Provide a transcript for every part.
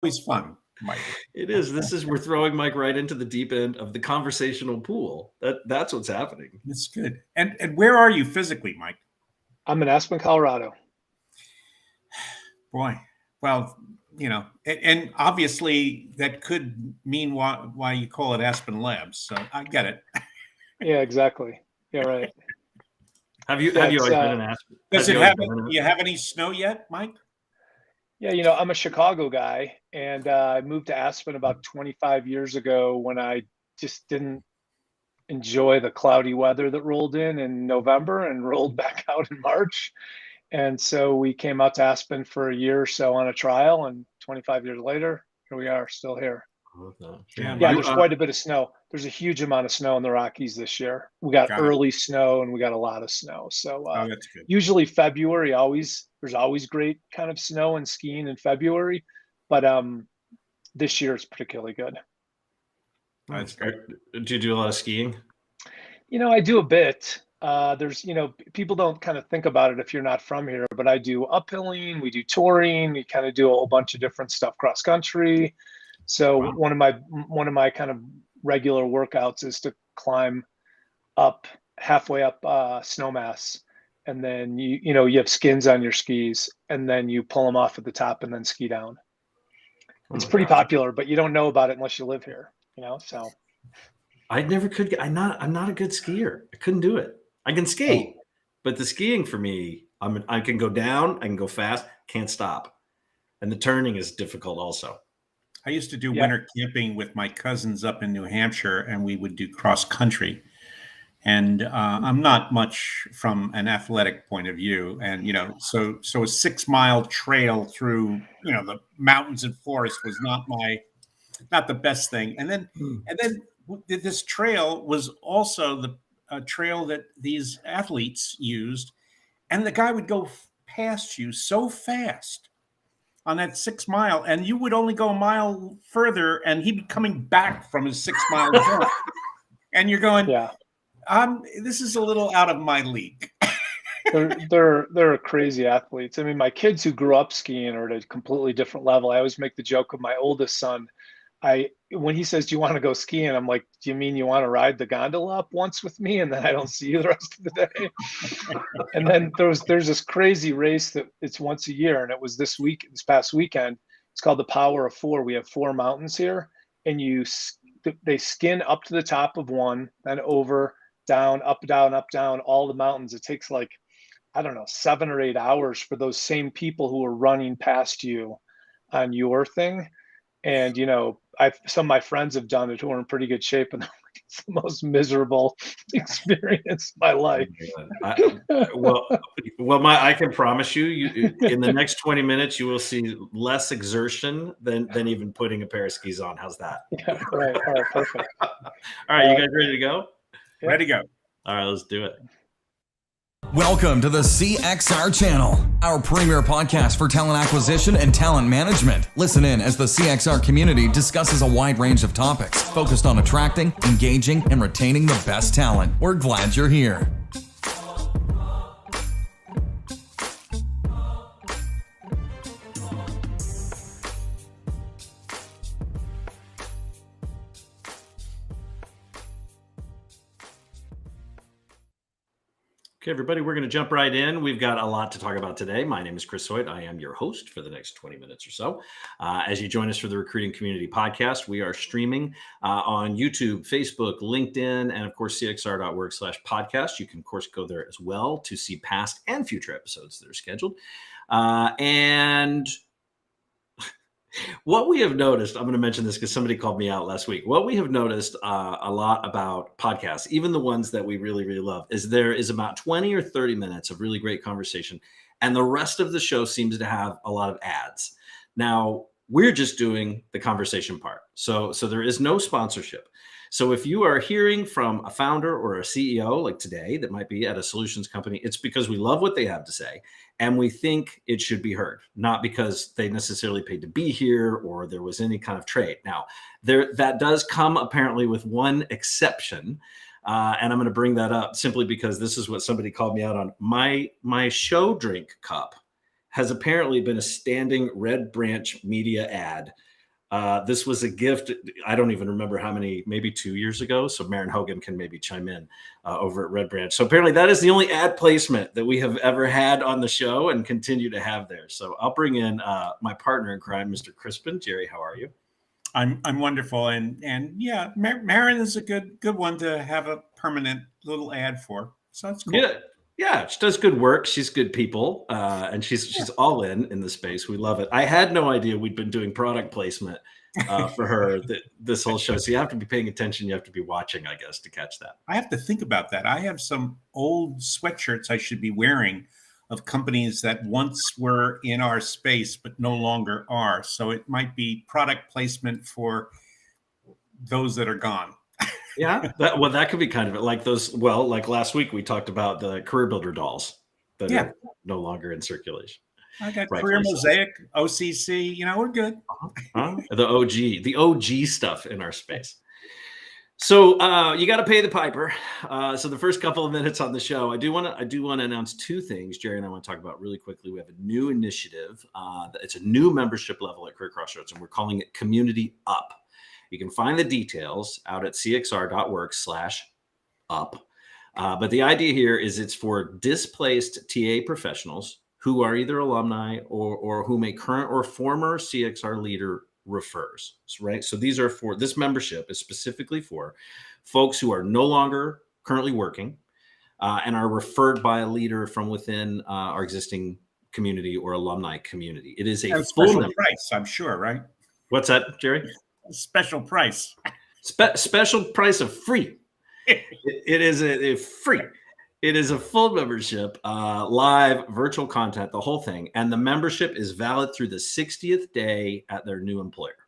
always fun, Mike. It is. We're throwing Mike right into the deep end of the conversational pool. That's what's happening. That's good. And where are you physically, Mike? I'm in Aspen, Colorado. Boy, well, and obviously that could mean why you call it Aspen Labs. So I get it. Yeah, exactly. Yeah, right. Have you always been in Aspen? Do you have any snow yet, Mike? Yeah, I'm a Chicago guy, and I moved to Aspen about 25 years ago when I just didn't enjoy the cloudy weather that rolled in November and rolled back out in March. And so we came out to Aspen for a year or so on a trial, and 25 years later, here we are, still here. Yeah, there's quite a bit of snow. There's a huge amount of snow in the Rockies this year. We got early snow and we got a lot of snow. So that's good. Usually February, there's always great kind of snow and skiing in February, but this year it's particularly good. That's great. Do you do a lot of skiing? I do a bit. There's, people don't kind of think about it if you're not from here, but I do uphilling, we do touring, we kind of do a whole bunch of different stuff cross country. So Wow. one of my kind of regular workouts is to climb up halfway up Snowmass, and then you have skins on your skis, and then you pull them off at the top and then ski down. It's pretty popular, but you don't know about it unless you live here. So I never could get. I'm not a good skier. I couldn't do it. I can skate, but the skiing for me, I can go down, I can go fast, can't stop, and the turning is difficult also. I used to do winter camping with my cousins up in New Hampshire, and we would do cross country. And I'm not much from an athletic point of view, and so a 6-mile trail through the mountains and forest was not the best thing. And then this trail was also the trail that these athletes used, and the guy would go past you so fast on that 6-mile, and you would only go a mile further, and he'd be coming back from his 6-mile jump, and you're going, this is a little out of my league. They're crazy athletes. I mean, my kids who grew up skiing are at a completely different level. I always make the joke of my oldest son. When he says, "Do you want to go skiing?" I'm like, "Do you mean you want to ride the gondola up once with me, and then I don't see you the rest of the day?" And then there's this crazy race that it's once a year, and it was this past weekend. It's called the Power of Four. We have 4 mountains here, and they skin up to the top of one, then over, down, up, down, all the mountains. It takes 7 or 8 hours for those same people who are running past you on your thing. And some of my friends have done it who are in pretty good shape, and it's the most miserable experience of my life. I can promise you, in the next 20 minutes, you will see less exertion than even putting a pair of skis on. How's that? Yeah, right. All right, perfect. All right, you guys ready to go? Yeah. Ready to go. All right, let's do it. Welcome to the CXR channel, our premier podcast for talent acquisition and talent management. Listen in as the CXR community discusses a wide range of topics focused on attracting, engaging, and retaining the best talent. We're glad you're here. Okay, everybody, we're going to jump right in. We've got a lot to talk about today. My name is Chris Hoyt. I am your host for the next 20 minutes or so. As you join us for the Recruiting Community Podcast, we are streaming on YouTube, Facebook, LinkedIn, and of course, cxr.org/podcast. You can, of course, go there as well to see past and future episodes that are scheduled. And what we have noticed, I'm going to mention this because somebody called me out last week. What we have noticed a lot about podcasts, even the ones that we really, really love, is there is about 20 or 30 minutes of really great conversation. And the rest of the show seems to have a lot of ads. Now, we're just doing the conversation part. So there is no sponsorship. So if you are hearing from a founder or a CEO like today that might be at a solutions company, it's because we love what they have to say and we think it should be heard, not because they necessarily paid to be here or there was any kind of trade. Now, that does come apparently with one exception, and I'm going to bring that up simply because this is what somebody called me out on. My show drink cup has apparently been a standing Red Branch media ad This was a gift. I don't even remember how many, maybe 2 years ago. So Maren Hogan can maybe chime in over at Red Branch. So apparently that is the only ad placement that we have ever had on the show and continue to have there. So I'll bring in my partner in crime, Mr. Chris and Gerry. How are you? I'm wonderful, and yeah, Maren is a good one to have a permanent little ad for. So that's cool. Yeah, she does good work. She's good people, and she's all in the space. We love it. I had no idea we'd been doing product placement for her this whole show. So you have to be paying attention. You have to be watching, I guess, to catch that. I have to think about that. I have some old sweatshirts I should be wearing of companies that once were in our space but no longer are. So it might be product placement for those that are gone. Yeah, that could be kind of it. Like those. Well, like last week we talked about the Career Builder dolls that are no longer in circulation. I got Career Mosaic, OCC. We're good. The OG stuff in our space. So you got to pay the piper. So the first couple of minutes on the show, I do want to announce two things. Gerry and I want to talk about really quickly. We have a new initiative. It's a new membership level at Career Crossroads, and we're calling it Community Up. You can find the details out at cxr.work/up. But the idea here is it's for displaced TA professionals who are either alumni or whom a current or former CXR leader refers, right? So these are this membership is specifically for folks who are no longer currently working and are referred by a leader from within our existing community or alumni community. It is a special price, I'm sure, right? What's that, Gerry? Special price. Special price of free. It is a free. It is a full membership, live virtual content, the whole thing. And the membership is valid through the 60th day at their new employer.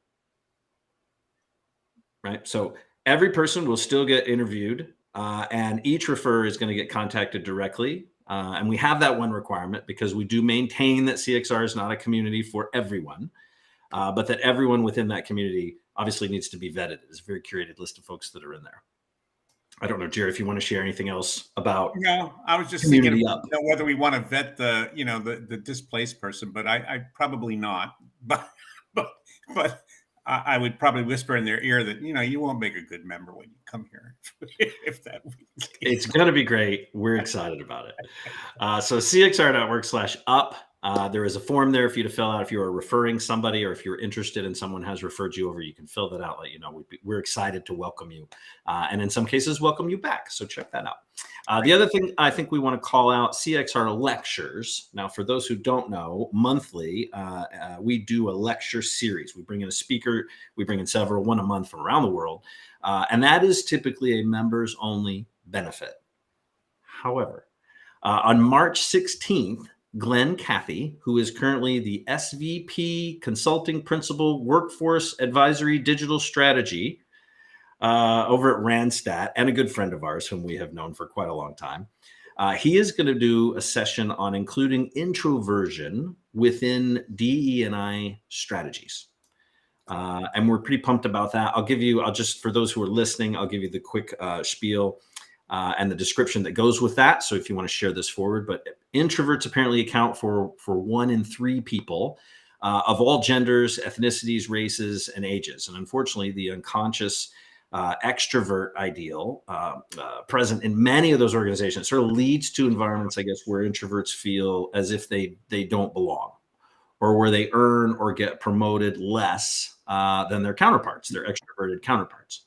Right. So every person will still get interviewed and each referrer is going to get contacted directly. And we have that one requirement because we do maintain that CXR is not a community for everyone, but that everyone within that community obviously needs to be vetted. It's a very curated list of folks that are in there. I don't know, Gerry, if you want to share anything else about. No, I was just thinking whether we want to vet the displaced person, but I probably not. But I would probably whisper in their ear that you won't make a good member when you come here. If that it's going to be great. We're excited about it. So cxr.work/up. There is a form there for you to fill out if you are referring somebody or if you're interested and someone has referred you over. You can fill that out. Let you know we're excited to welcome you, and in some cases welcome you back. So check that out. The other thing I think we want to call out, CXR lectures. Now, for those who don't know, monthly we do a lecture series. We bring in a speaker. We bring in several, one a month from around the world, and that is typically a members only benefit. However, on March 16th. Glenn Cathy, who is currently the SVP Consulting Principal Workforce Advisory Digital Strategy over at Randstad, and a good friend of ours whom we have known for quite a long time. He is going to do a session on including introversion within DE&I strategies. And we're pretty pumped about that. I'll just, for those who are listening, I'll give you the quick spiel and the description that goes with that. So if you want to share this forward, but introverts apparently account for 1 in 3 people of all genders, ethnicities, races, and ages. And unfortunately, the unconscious extrovert ideal present in many of those organizations sort of leads to environments, I guess, where introverts feel as if they don't belong, or where they earn or get promoted less than their counterparts, their extroverted counterparts.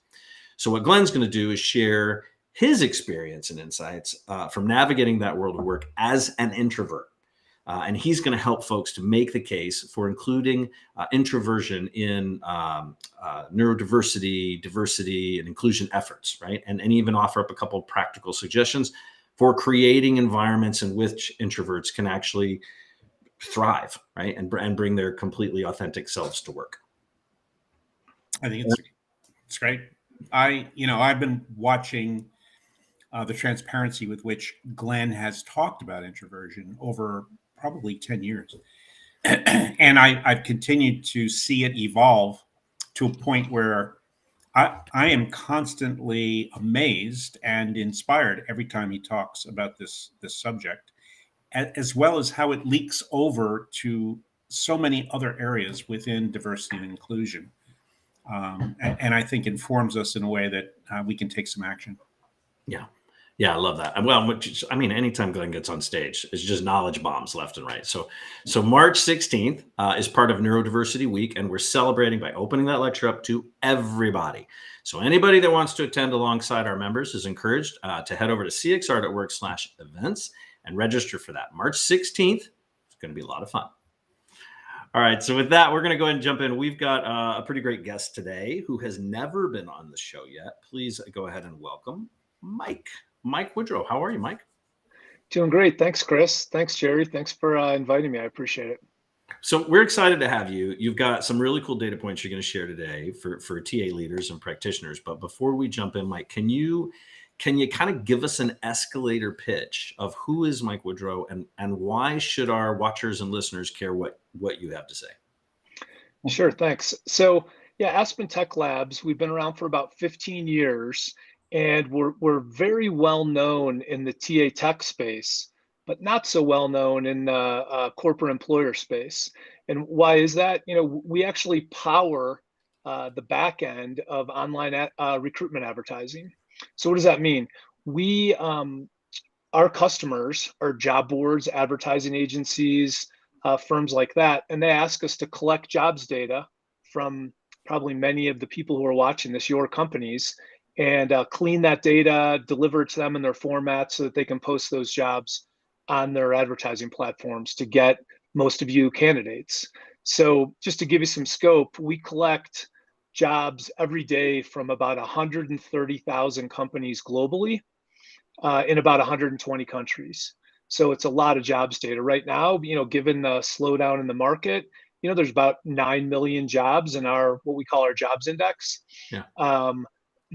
So what Glenn's going to do is share his experience and insights from navigating that world of work as an introvert. And he's going to help folks to make the case for including introversion in neurodiversity, diversity, and inclusion efforts, right? And even offer up a couple of practical suggestions for creating environments in which introverts can actually thrive, right? And bring their completely authentic selves to work. I think it's great. I've been watching the transparency with which Glenn has talked about introversion over probably 10 years. And I've continued to see it evolve to a point where I am constantly amazed and inspired every time he talks about this subject, as well as how it leaks over to so many other areas within diversity and inclusion. and I think informs us in a way that we can take some action. Yeah. Yeah, I love that. Well, I mean, anytime Glenn gets on stage, it's just knowledge bombs left and right. So March 16th is part of Neurodiversity Week, and we're celebrating by opening that lecture up to everybody. So anybody that wants to attend alongside our members is encouraged to head over to cxr.org/events and register for that. March 16th. It's going to be a lot of fun. All right. So with that, we're going to go ahead and jump in. We've got a pretty great guest today who has never been on the show yet. Please go ahead and welcome Mike Woodrow. How are you, Mike? Doing great. Thanks, Chris. Thanks, Gerry. Thanks for inviting me. I appreciate it. So we're excited to have you. You've got some really cool data points you're going to share today for TA leaders and practitioners. But before we jump in, Mike, can you kind of give us an escalator pitch of who is Mike Woodrow and why should our watchers and listeners care what you have to say? Sure. Thanks. So yeah, AspenTech Labs, we've been around for about 15 years. And we're very well known in the TA tech space, but not so well known in the corporate employer space. And why is that? We actually power the back end of online recruitment advertising. So what does that mean? We, our customers are job boards, advertising agencies, firms like that, and they ask us to collect jobs data from probably many of the people who are watching this, your companies, and clean that data, deliver it to them in their format so that they can post those jobs on their advertising platforms to get most of you candidates. So just to give you some scope, we collect jobs every day from about 130,000 companies globally in about 120 countries. So it's a lot of jobs data right now. Given the slowdown in the market, there's about 9 million jobs in our what we call our jobs index. Yeah.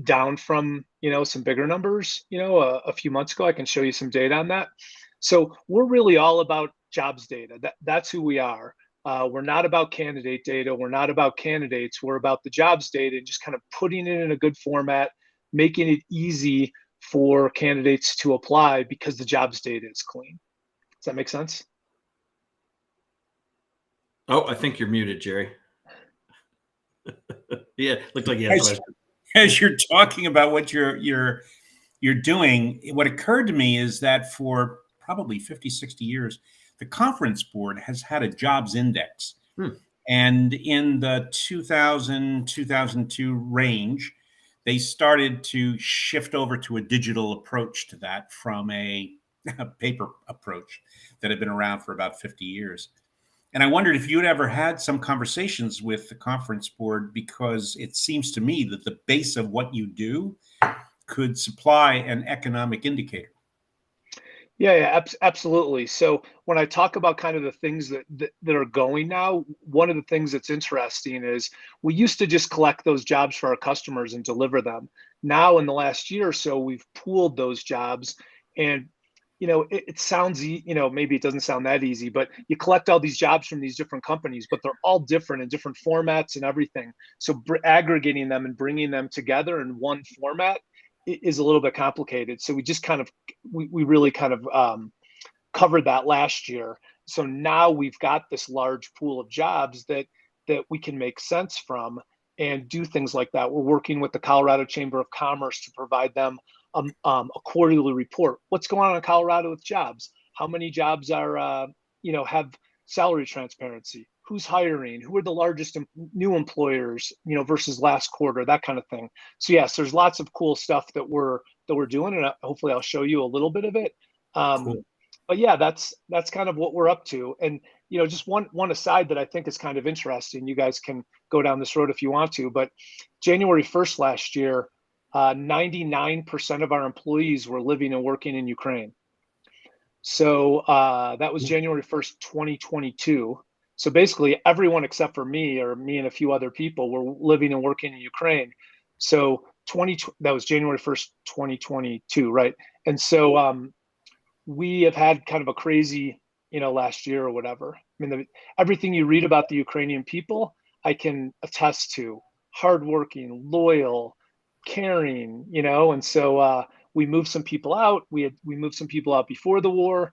Down from some bigger numbers a few months ago. I can show you some data on that. So we're really all about jobs data. That's who we are. We're not about candidate data. We're not about candidates. We're about the jobs data and just kind of putting it in a good format, making it easy for candidates to apply because the jobs data is clean. Does that make sense? Oh, I think you're muted, Gerry. Yeah, looked like you had a question. As you're talking about what you're doing, what occurred to me is that for probably 50, 60 years, the Conference Board has had a jobs index. And in the 2000, 2002 range, they started to shift over to a digital approach to that from a paper approach that had been around for about 50 years. And I wondered if you'd ever had some conversations with the Conference Board, because it seems to me that the base of what you do could supply an economic indicator. Yeah, absolutely. So when I talk about kind of the things that are going now, one of the things that's interesting is we used to just collect those jobs for our customers and deliver them. Now in the last year or so, we've pooled those jobs, and it sounds, maybe it doesn't sound that easy, but you collect all these jobs from these different companies, but they're all different in different formats and everything. So aggregating them and bringing them together in one format is a little bit complicated. So we just we really kind of covered that last year. So now we've got this large pool of jobs that we can make sense from and do things like that. We're working with the Colorado Chamber of Commerce to provide them a quarterly report. What's going on in Colorado with jobs? How many jobs are, have salary transparency? Who's hiring? Who are the largest new employers, versus last quarter, that kind of thing. So yes, there's lots of cool stuff that we're doing, and hopefully I'll show you a little bit of it. Cool. But yeah, that's kind of what we're up to. And just one aside that I think is kind of interesting. You guys can go down this road if you want to, but January 1st last year, 99% of our employees were living and working in Ukraine. So that was January 1st, 2022. So basically everyone except for me and a few other people were living and working in Ukraine. So that was January 1st, 2022, right? And so we have had kind of a crazy, last year or whatever. I mean, everything you read about the Ukrainian people, I can attest to. Hardworking, loyal, caring, and so we moved some people out. We moved some people out before the war.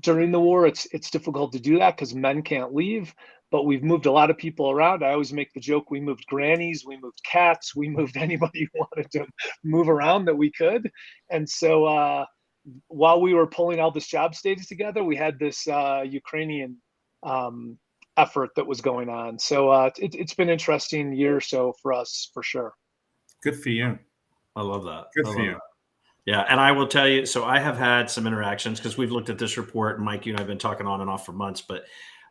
During the war, it's difficult to do that because men can't leave. but we've moved a lot of people around. I always make the joke, we moved grannies, we moved cats, we moved anybody who wanted to move around that we could. And so while we were pulling all this job status together, we had this Ukrainian effort that was going on. So it's been an interesting year or so for us, for sure. Good for you. I love that. Good for you. Yeah, and I will tell you, so I have had some interactions because we've looked at this report, and Mike, you and I have been talking on and off for months, but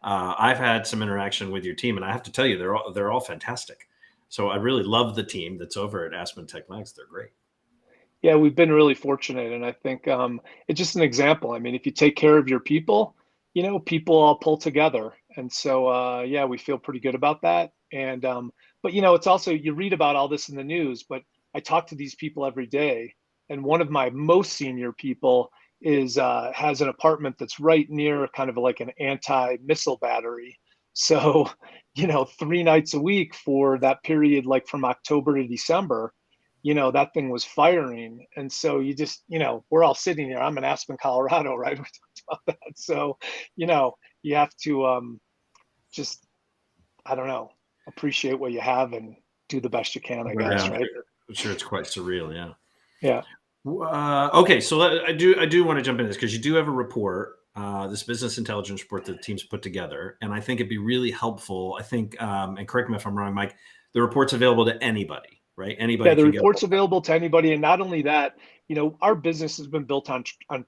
I've had some interaction with your team, and I have to tell you, they're all fantastic. So I really love the team that's over at AspenTech Labs. They're great. Yeah, we've been really fortunate, and I think it's just an example. I mean, if you take care of your people, people all pull together, and so yeah, we feel pretty good about that. And but it's also, you read about all this in the news, but I talk to these people every day. And one of my most senior people has an apartment that's right near kind of like an anti-missile battery. So, 3 nights a week for that period, like from October to December, that thing was firing. And so you just, we're all sitting here. I'm in Aspen, Colorado, right? We talked about that. So, you have to just, I don't know, appreciate what you have and do the best you can, I guess, right? I'm sure it's quite surreal. Yeah. Yeah. Okay, so I do want to jump into this because you do have a report, this business intelligence report that the team's put together, and I think it'd be really helpful. I think, and correct me if I'm wrong, Mike, the report's available to anybody, right? Anybody. Yeah, the report's available to anybody, and not only that, our business has been built on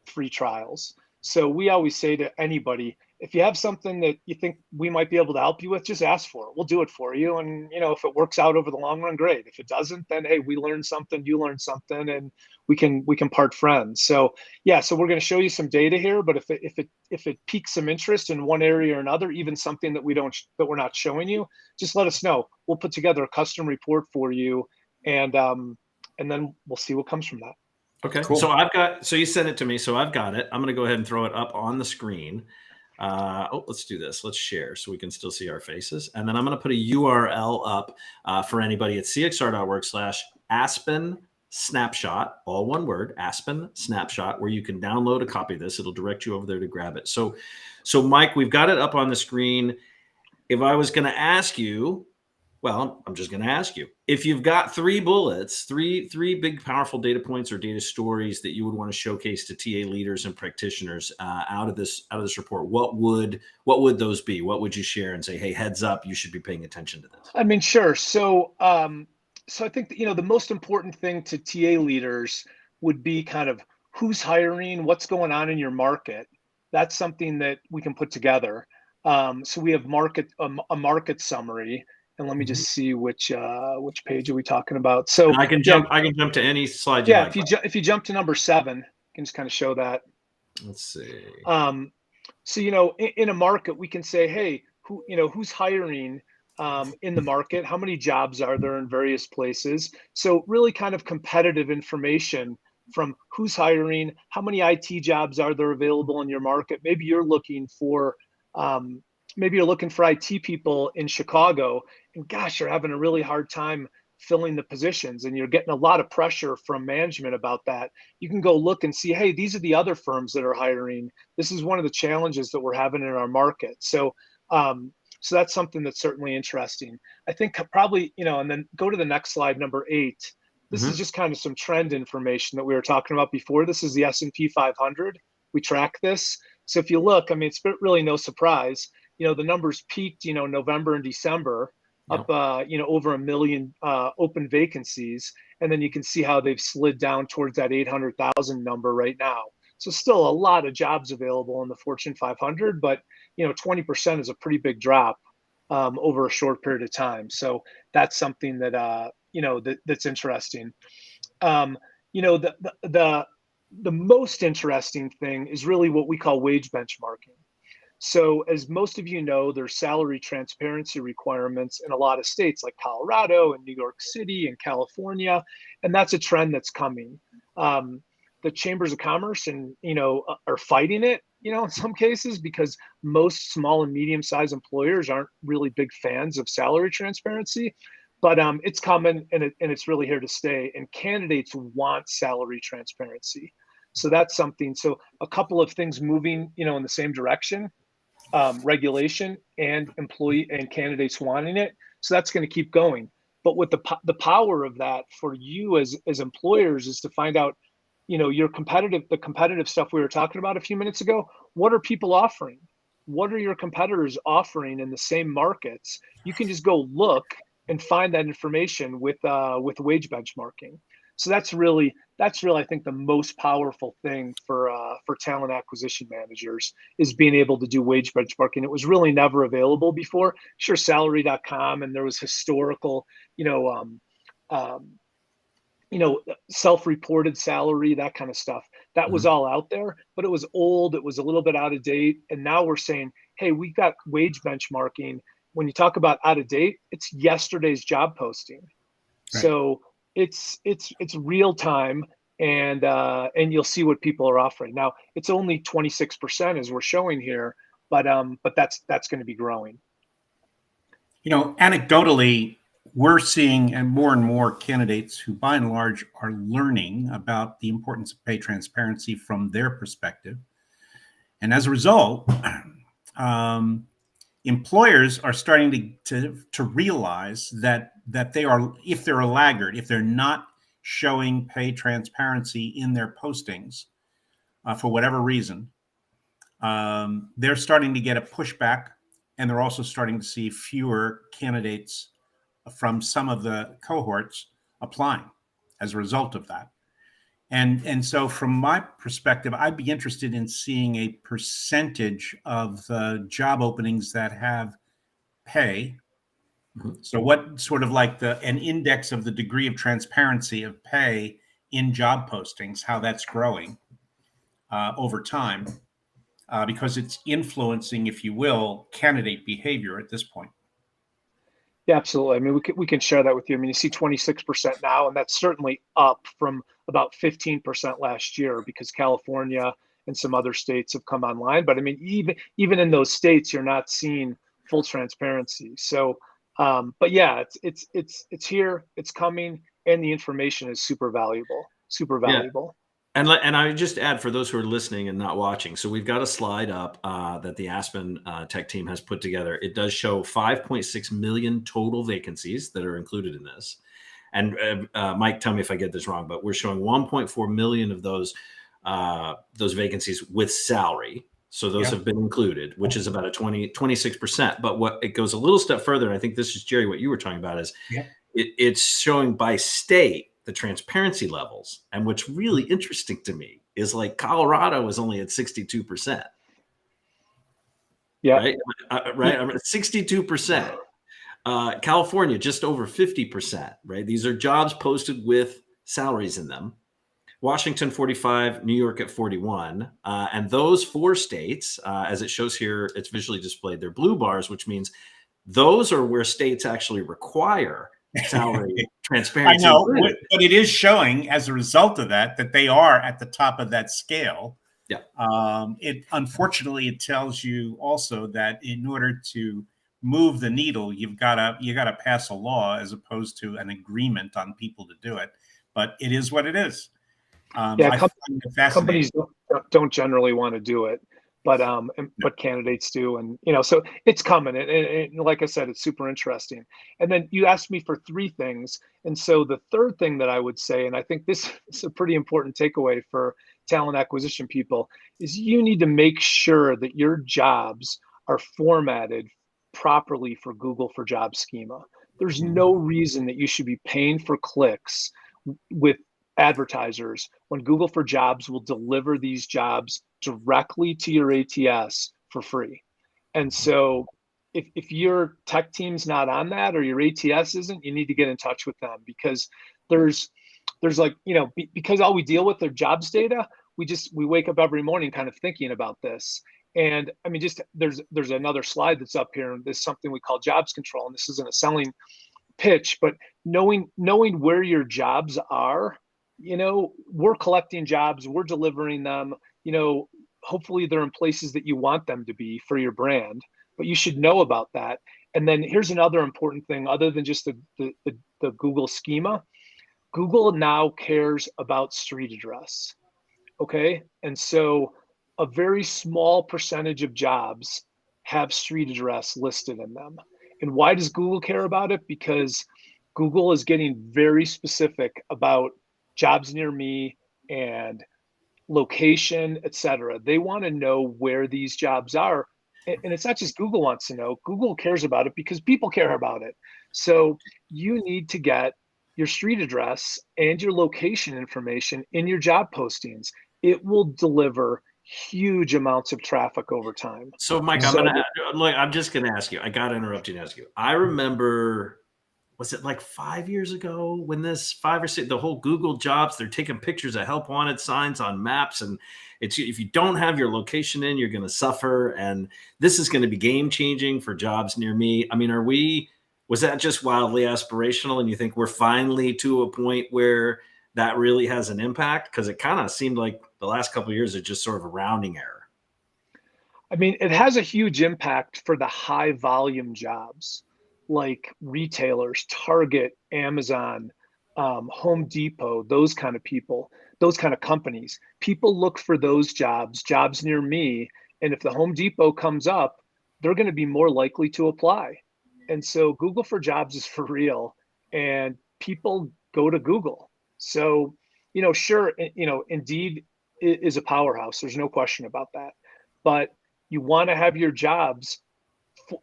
free trials. So we always say to anybody, if you have something that you think we might be able to help you with, just ask for it. We'll do it for you. And, if it works out over the long run, great. If it doesn't, then, hey, we learned something, you learned something, and we can part friends. So, yeah, so we're going to show you some data here, but if it piques some interest in one area or another, even something that we're not showing you, just let us know. We'll put together a custom report for you, and then we'll see what comes from that. Okay, cool. So you sent it to me, so I've got it. I'm going to go ahead and throw it up on the screen. Let's do this. Let's share so we can still see our faces. And then I'm going to put a URL up for anybody at cxr.org/Aspen Snapshot, all one word, Aspen Snapshot, where you can download a copy of this. It'll direct you over there to grab it. So Mike, we've got it up on the screen. If I was going to ask you, well, I'm just going to ask you, if you've got 3 bullets, three big, powerful data points or data stories that you would want to showcase to TA leaders and practitioners out of this report, what would those be? What would you share and say, hey, heads up, you should be paying attention to this? I mean, sure. So I think that, the most important thing to TA leaders would be kind of who's hiring, what's going on in your market. That's something that we can put together. So we have a market summary. And let me just see which page are we talking about. So I can jump to any slide. Yeah, if you jump to number 7, you can just kind of show that. Let's see. So in a market, we can say, hey, who's hiring in the market? How many jobs are there in various places? So really kind of competitive information from who's hiring, how many IT jobs are there available in your market? Maybe you're looking for IT people in Chicago, and gosh, you're having a really hard time filling the positions, and you're getting a lot of pressure from management about that. You can go look and see, hey, these are the other firms that are hiring. This is one of the challenges that we're having in our market. So that's something that's certainly interesting. I think probably, and then go to the next slide, number 8. This is just kind of some trend information that we were talking about before. This is the S&P 500. We track this. So if you look, I mean, it's really no surprise. The numbers peaked, November and December, up, over 1 million open vacancies. And then you can see how they've slid down towards that 800,000 number right now. So still a lot of jobs available in the Fortune 500, but, 20% is a pretty big drop over a short period of time. So that's something that, that's interesting. The most interesting thing is really what we call wage benchmarking. So as most of you know, there's salary transparency requirements in a lot of states like Colorado and New York City and California, and that's a trend that's coming. The chambers of commerce and are fighting it, in some cases, because most small and medium-sized employers aren't really big fans of salary transparency. But it's coming, and it's really here to stay. And candidates want salary transparency, so that's something. So a couple of things moving, in the same direction. regulation and employee and candidates wanting it. So that's going to keep going. But what the power of that for you as employers is to find out, the competitive stuff we were talking about a few minutes ago. What are people offering? What are your competitors offering in the same markets? You can just go look and find that information with wage benchmarking. So that's really, I think, the most powerful thing for talent acquisition managers is being able to do wage benchmarking. It was really never available before. Sure, salary.com, and there was historical, self-reported salary, that kind of stuff. That was all out there, but it was old. It was a little bit out of date. And now we're saying, hey, we got wage benchmarking. When you talk about out of date, it's yesterday's job posting. Right. So it's real time, and you'll see what people are offering. Now it's only 26% as we're showing here, but that's going to be growing. Anecdotally, we're seeing and more candidates who, by and large, are learning about the importance of pay transparency from their perspective. And as a result, employers are starting to realize that they are, if they're a laggard, if they're not showing pay transparency in their postings for whatever reason, they're starting to get a pushback, and they're also starting to see fewer candidates from some of the cohorts applying as a result of that. And so from my perspective, I'd be interested in seeing a percentage of the job openings that have pay. So what sort of like an index of the degree of transparency of pay in job postings, how that's growing over time, because it's influencing, if you will, candidate behavior at this point. Yeah, absolutely. I mean, we can share that with you. I mean, you see 26% now, and that's certainly up from about 15% last year because California and some other states have come online. But I mean, even in those states, you're not seeing full transparency. So, but yeah, it's here, it's coming, and the information is super valuable. Yeah. And I would just add for those who are listening and not watching. So we've got a slide up that the AspenTech team has put together. It does show 5.6 million total vacancies that are included in this. And Mike, tell me if I get this wrong, but we're showing 1.4 million of those vacancies with salary. So those have been included, which is about a 26%. But what it goes a little step further, and I think this is, Gerry, what you were talking about, is it's showing by state the transparency levels. And what's really interesting to me is like Colorado is only at 62%. Yeah. Right. Right. I'm at 62%. California, just over 50%. Right. These are jobs posted with salaries in them. Washington, 45, New York at 41. And those four states, as it shows here, it's visually displayed. They're blue bars, which means those are where states actually require salary transparency. I know, but it is showing as a result of that they are at the top of that scale. Yeah. Unfortunately, it tells you also that in order to move the needle, you got to pass a law as opposed to an agreement on people to do it. But it is what it is. Companies don't generally want to do it, but candidates do, and so it's coming. And like I said, it's super interesting. And then you asked me for three things, and so the third thing that I would say, and I think this is a pretty important takeaway for talent acquisition people, is you need to make sure that your jobs are formatted properly for Google for Jobs schema. There's no reason that you should be paying for clicks with advertisers when Google for Jobs will deliver these jobs directly to your ATS for free. And so if your tech team's not on that or your ATS isn't, you need to get in touch with them, because there's like, because all we deal with are jobs data, we wake up every morning kind of thinking about this. And I mean, just there's another slide that's up here, and there's something we call jobs control. And this isn't a selling pitch, but knowing where your jobs are, we're collecting jobs, we're delivering them, hopefully they're in places that you want them to be for your brand, but you should know about that. And then here's another important thing, other than just the Google schema. Google now cares about street address. Okay. And so a very small percentage of jobs have street address listed in them. And why does Google care about it? Because Google is getting very specific about jobs near me and location, et cetera. They want to know where these jobs are. And it's not just Google wants to know. Google cares about it because people care about it. So you need to get your street address and your location information in your job postings. It will deliver huge amounts of traffic over time. So, Mike, I'm just gonna ask you. I gotta interrupt you and ask you. I remember, was it like 5 years ago when this 5 or 6, the whole Google Jobs, they're taking pictures of help wanted signs on maps, and it's, if you don't have your location in, you're gonna suffer. And this is gonna be game changing for jobs near me. I mean, was that just wildly aspirational, and you think we're finally to a point where that really has an impact? Because it kind of seemed like the last couple of years are just sort of a rounding error. I mean, it has a huge impact for the high volume jobs like retailers, Target, Amazon, Home Depot, those kind of people, those kind of companies. People look for those jobs near me. And if the Home Depot comes up, they're going to be more likely to apply. And so Google for Jobs is for real, and people go to Google. So, sure, Indeed is a powerhouse. There's no question about that. But you want to have your jobs,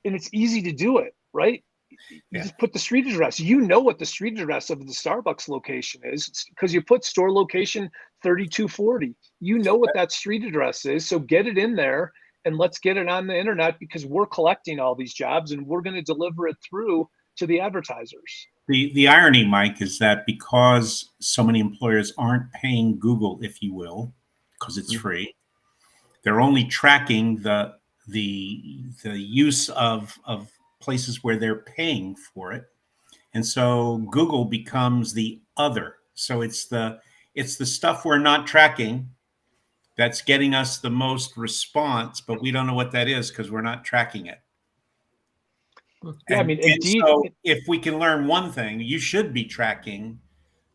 and it's easy to do it, right? You just put the street address. You know what the street address of the Starbucks location is because you put store location 3240. You know what that street address is. So get it in there and let's get it on the internet, because we're collecting all these jobs and we're going to deliver it through to the advertisers. The irony, Mike, is that because so many employers aren't paying Google, if you will, because it's free, they're only tracking the use of places where they're paying for it. And so Google becomes the other. So it's the stuff we're not tracking that's getting us the most response, but we don't know what that is because we're not tracking it. Yeah, I mean, Indeed. So if we can learn one thing, you should be tracking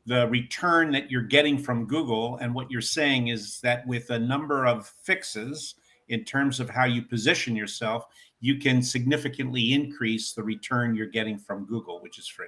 the return that you're getting from Google. And what you're saying is that with a number of fixes in terms of how you position yourself, you can significantly increase the return you're getting from Google, which is free.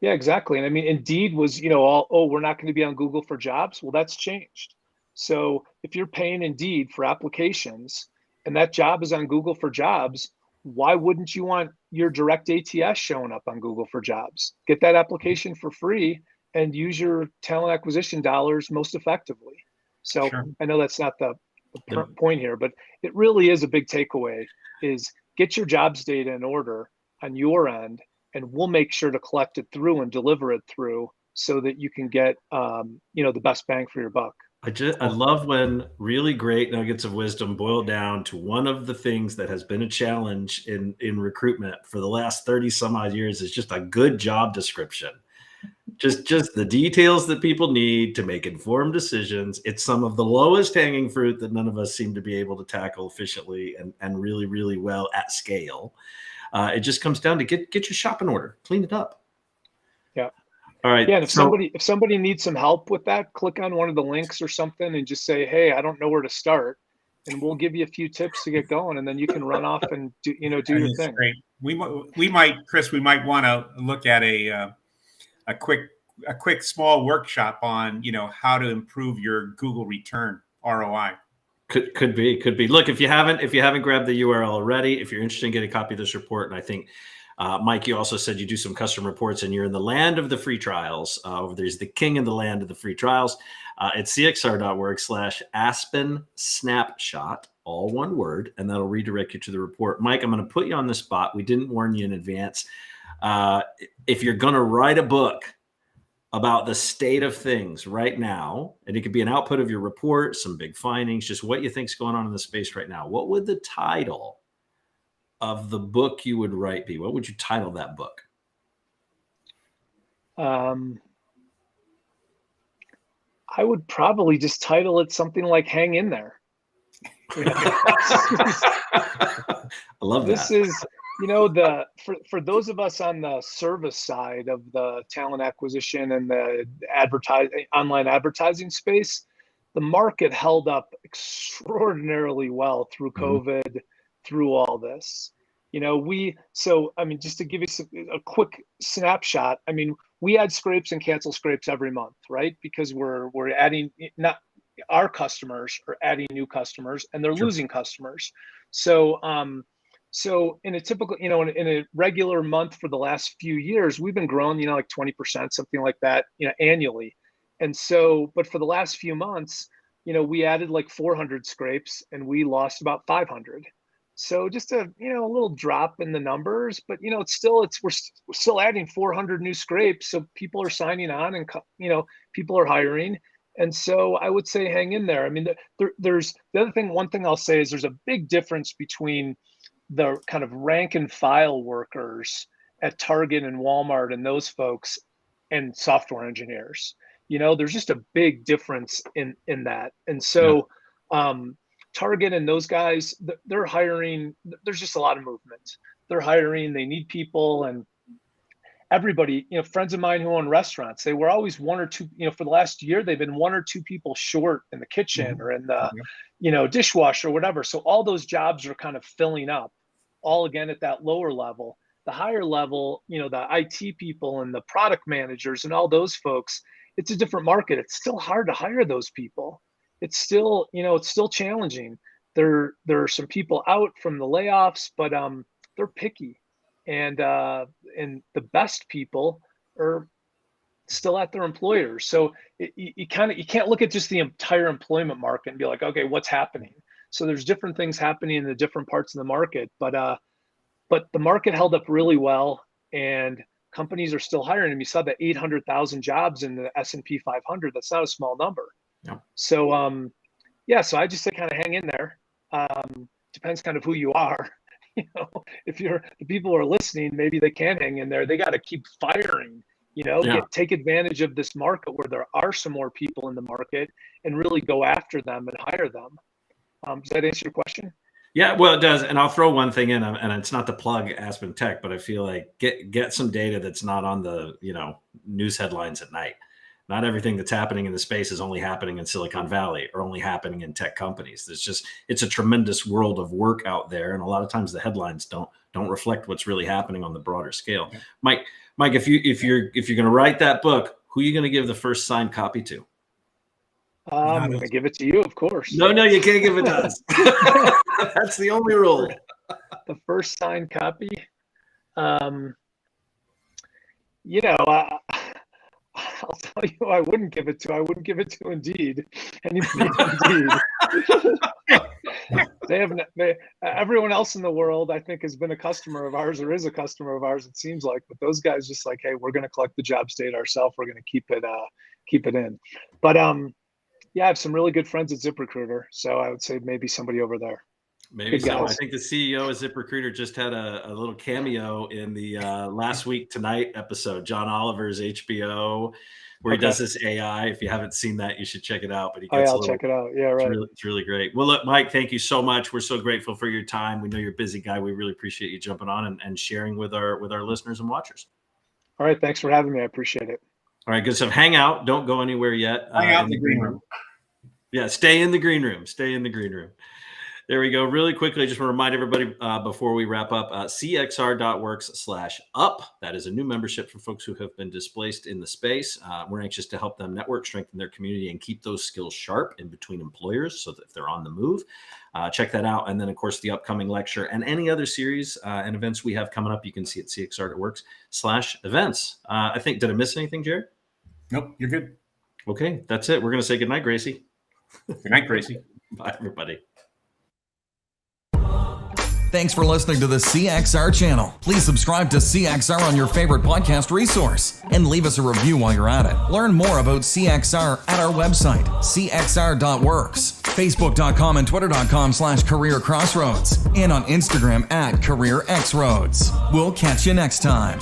Yeah, exactly. And I mean, Indeed was, we're not going to be on Google for Jobs. Well, that's changed. So if you're paying Indeed for applications and that job is on Google for Jobs, why wouldn't you want your direct ATS showing up on Google for Jobs? Get that application for free and use your talent acquisition dollars most effectively. So sure. I know that's not the point here, but it really is a big takeaway is get your jobs data in order on your end, and we'll make sure to collect it through and deliver it through so that you can get, the best bang for your buck. I love when really great nuggets of wisdom boil down to one of the things that has been a challenge in recruitment for the last 30 some odd years is just a good job description. Just the details that people need to make informed decisions. It's some of the lowest hanging fruit that none of us seem to be able to tackle efficiently and really, really well at scale. It just comes down to get your shop in order, clean it up. Yeah. All right. Yeah, and if somebody needs some help with that, click on one of the links or something and just say, "Hey, I don't know where to start," and we'll give you a few tips to get going, and then you can run off and do your thing. Great. We might, Chris, want to look at a quick small workshop on how to improve your Google return ROI. Could be. Look, if you haven't grabbed the URL already, if you're interested in getting a copy of this report, and I think. Mike, you also said you do some custom reports and you're in the land of the free trials. There's the king in the land of the free trials. It's cxr.org/Aspen Snapshot, all one word, and that'll redirect you to the report. Mike, I'm going to put you on the spot. We didn't warn you in advance. If you're going to write a book about the state of things right now, and it could be an output of your report, some big findings, just what you think's going on in the space right now, what would the title of the book you would write be? What would you title that book? I would probably just title it something like "Hang in There." I love this that. This is, for those of us on the service side of the talent acquisition and the online advertising space, the market held up extraordinarily well through COVID. through all this. Just to give you a quick snapshot, we add scrapes and cancel scrapes every month, right? Because we're adding, not our customers are adding new customers and they're losing customers. So in a typical, in a regular month for the last few years, we've been growing, like 20%, something like that, annually. And so, but for the last few months, we added like 400 scrapes and we lost about 500. So just a little drop in the numbers, but we're still adding 400 new scrapes. So people are signing on and people are hiring. And so I would say hang in there. There's one thing I'll say is there's a big difference between the kind of rank and file workers at Target and Walmart and those folks and software engineers. There's just a big difference in that. And so Target and those guys, they're hiring. There's just a lot of movement. They're hiring. They need people, and everybody. Friends of mine who own restaurants, they were always one or two. For the last year, they've been one or two people short in the kitchen or in the, dishwasher or whatever. So all those jobs are kind of filling up, all again at that lower level. The higher level, the IT people and the product managers and all those folks, it's a different market. It's still hard to hire those people. It's still, it's still challenging. There are some people out from the layoffs, but they're picky, and the best people are still at their employers. So you can't look at just the entire employment market and be like, okay, what's happening? So there's different things happening in the different parts of the market, but the market held up really well, and companies are still hiring. And you saw the 800,000 jobs in the S&P 500. That's not a small number. Yeah. So, so I just say kind of hang in there. Depends kind of who you are. If the people who are listening, maybe they can hang in there. They got to keep firing, take advantage of this market where there are some more people in the market and really go after them and hire them. Does that answer your question? Yeah, well, it does. And I'll throw one thing in, and it's not to plug AspenTech, but I feel like get some data that's not on the, news headlines at night. Not everything that's happening in the space is only happening in Silicon Valley or only happening in tech companies. It's a tremendous world of work out there. And a lot of times the headlines don't reflect what's really happening on the broader scale. Yeah. Mike, if you're going to write that book, who are you going to give the first signed copy to? I'm going to give it to you, of course. No, you can't give it to us. That's the only rule. The first signed copy. I'll tell you who I wouldn't give it to. I wouldn't give it to Indeed. Anybody Indeed. Everyone else in the world, I think, has been a customer of ours or is a customer of ours, it seems like. But those guys just like, hey, we're going to collect the jobs data ourselves. We're going to keep it in. But I have some really good friends at ZipRecruiter. So I would say maybe somebody over there. Maybe so. I think the CEO of ZipRecruiter just had a little cameo in the Last Week Tonight episode, John Oliver's HBO, where he does this AI. If you haven't seen that, you should check it out. But I'll check it out. Yeah, right. It's really great. Well, look, Mike, thank you so much. We're so grateful for your time. We know you're a busy guy. We really appreciate you jumping on and sharing with our listeners and watchers. All right. Thanks for having me. I appreciate it. All right. Good stuff. Hang out. Don't go anywhere yet. Hang out in the green room. Yeah. Stay in the green room. Stay in the green room. There we go. Really quickly, I just want to remind everybody before we wrap up, cxr.works/up. That is a new membership for folks who have been displaced in the space. We're anxious to help them network, strengthen their community, and keep those skills sharp in between employers so that if they're on the move. Check that out. And then, of course, the upcoming lecture and any other series and events we have coming up, you can see at cxr.works/events. I think, did I miss anything, Gerry? Nope, you're good. Okay, that's it. We're going to say goodnight, Gracie. Good night, Gracie. Bye, everybody. Thanks for listening to the CXR channel. Please subscribe to CXR on your favorite podcast resource and leave us a review while you're at it. Learn more about CXR at our website, cxr.works, facebook.com and twitter.com/careercrossroads, and on Instagram at careerxroads. We'll catch you next time.